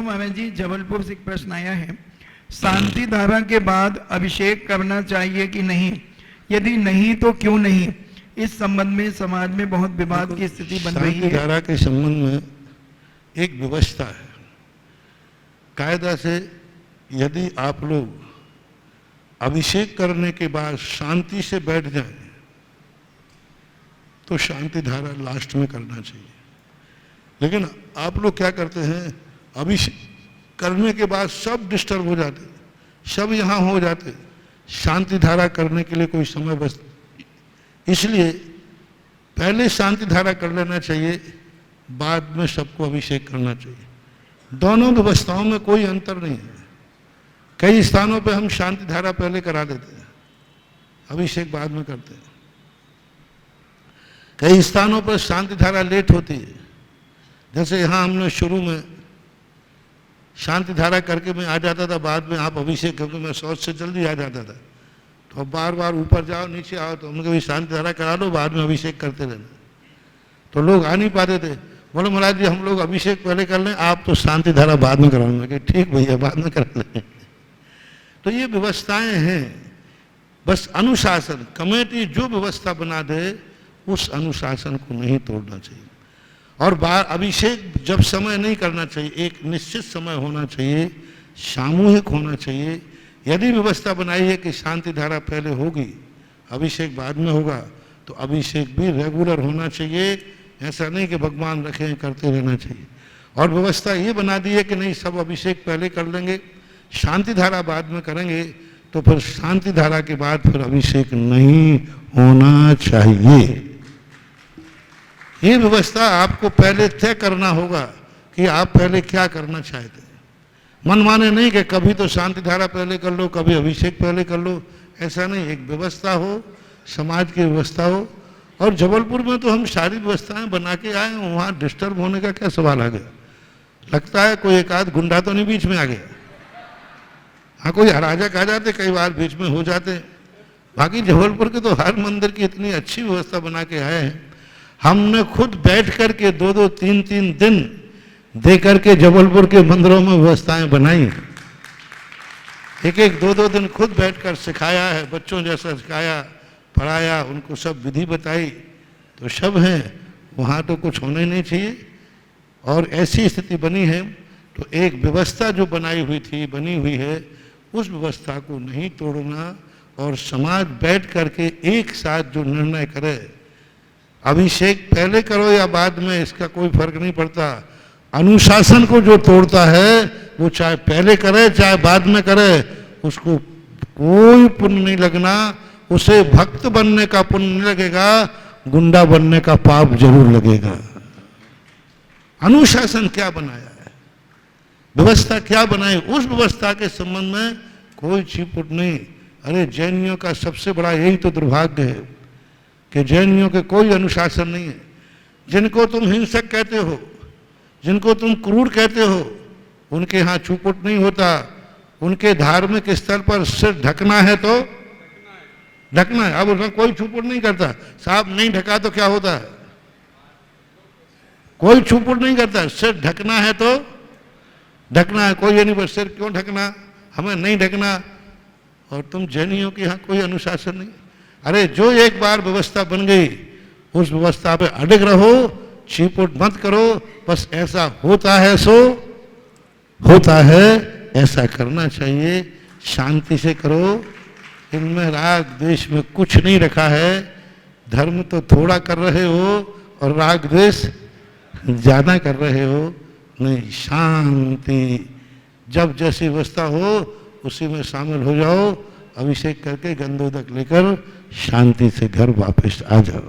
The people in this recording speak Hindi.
महाराज जी, जबलपुर से एक प्रश्न आया है, शांति धारा के बाद अभिषेक करना चाहिए कि नहीं, यदि नहीं तो क्यों नहीं? इस संबंध में समाज में बहुत विवाद की स्थिति बन रही है। शांति धारा के संबंध में एक व्यवस्था है, कायदा से यदि आप लोग अभिषेक करने के बाद शांति से बैठ जाएं तो शांति धारा लास्ट में करना चाहिए। लेकिन आप लोग क्या करते हैं, अभिषेक करने के बाद सब डिस्टर्ब हो जाते, सब यहाँ हो जाते, शांति धारा करने के लिए कोई समय बच, इसलिए पहले शांति धारा कर लेना चाहिए, बाद में सबको अभिषेक करना चाहिए। दोनों व्यवस्थाओं में कोई अंतर नहीं है। कई स्थानों पे हम शांति धारा पहले करा देते हैं, अभिषेक बाद में करते हैं। कई स्थानों पर शांति धारा लेट होती है, जैसे यहाँ हमने शुरू में शांति धारा करके मैं आ जाता था, बाद में आप अभिषेक करके मैं शौच से जल्दी आ जाता था। तो बार बार ऊपर जाओ नीचे आओ, तो हमने कभी शांति धारा करा दो, बाद में अभिषेक करते रहना। तो लोग आ नहीं पाते थे, बोले महाराज जी हम लोग अभिषेक पहले कर लें, आप तो शांति धारा बाद में कराऊंगा। कि ठीक भैया, बाद में करा लें। तो ये व्यवस्थाएं हैं, बस अनुशासन, कमेटी जो व्यवस्था बना दे उस अनुशासन को नहीं तोड़ना चाहिए। और अभिषेक जब समय नहीं करना चाहिए, एक निश्चित समय होना चाहिए, सामूहिक होना चाहिए। यदि व्यवस्था बनाई है कि शांति धारा पहले होगी, अभिषेक बाद में होगा, तो अभिषेक भी रेगुलर होना चाहिए। ऐसा नहीं कि भगवान रखें करते रहना चाहिए। और व्यवस्था ये बना दी है कि नहीं, सब अभिषेक पहले कर लेंगे, शांति धारा बाद में करेंगे, तो फिर शांति धारा के बाद फिर अभिषेक नहीं होना चाहिए। ये व्यवस्था आपको पहले तय करना होगा कि आप पहले क्या करना चाहते हैं। मन माने नहीं कि कभी तो शांति धारा पहले कर लो, कभी अभिषेक पहले कर लो, ऐसा नहीं। एक व्यवस्था हो, समाज की व्यवस्था हो। और जबलपुर में तो हम सारी व्यवस्थाएं बना के आए हैं, वहाँ डिस्टर्ब होने का क्या सवाल आ गया? लगता है कोई एक आध गुंडा तो नहीं बीच में आ गया? हाँ, कोई अराजक आ जाते, कई बार बीच में हो जाते। बाकी जबलपुर के तो हर मंदिर की इतनी अच्छी व्यवस्था बना के आए हैं। हमने खुद बैठ करके 2-2, 3-3 दिन दे करके जबलपुर के मंदिरों में व्यवस्थाएं बनाई। एक 2-2 दिन खुद बैठकर सिखाया है, बच्चों जैसा सिखाया, पढ़ाया, उनको सब विधि बताई। तो सब हैं, वहाँ तो कुछ होना ही नहीं चाहिए। और ऐसी स्थिति बनी है, तो एक व्यवस्था जो बनी हुई है, उस व्यवस्था को नहीं तोड़ना। और समाज बैठ करके एक साथ जो निर्णय करे, अभिषेक पहले करो या बाद में, इसका कोई फर्क नहीं पड़ता। अनुशासन को जो तोड़ता है, वो चाहे पहले करे चाहे बाद में करे, उसको कोई पुण्य नहीं लगना। उसे भक्त बनने का पुण्य नहीं लगेगा, गुंडा बनने का पाप जरूर लगेगा। अनुशासन क्या बनाया है, व्यवस्था क्या बनाई, उस व्यवस्था के संबंध में कोई छिपुट नहीं। अरे जैनियों का सबसे बड़ा यही तो दुर्भाग्य है कि जैनियों के कोई अनुशासन नहीं है। जिनको तुम हिंसक कहते हो, जिनको तुम क्रूर कहते हो, उनके यहाँ छूपुट नहीं होता। उनके धार्मिक स्तर पर सिर ढकना है तो ढकना है। अब उसमें कोई छूपुट नहीं करता। साहब नहीं ढका तो क्या होता है? कोई छूपुट नहीं करता। सिर ढकना है तो ढकना है। कोई ये नहीं बस सिर क्यों ढकना, हमें नहीं ढकना। और तुम जैनियों के यहाँ कोई अनुशासन नहीं। अरे जो एक बार व्यवस्था बन गई, उस व्यवस्था पे अड़िग रहो, छीपुट मत करो। बस ऐसा होता है सो होता है, ऐसा करना चाहिए। शांति से करो। इनमें राग द्वेष में कुछ नहीं रखा है। धर्म तो थोड़ा कर रहे हो और राग द्वेष ज्यादा कर रहे हो। नहीं, शांति, जब जैसी व्यवस्था हो उसी में शामिल हो जाओ। अभिषेक करके गंधोदक लेकर शांति से घर वापस आ जाओ।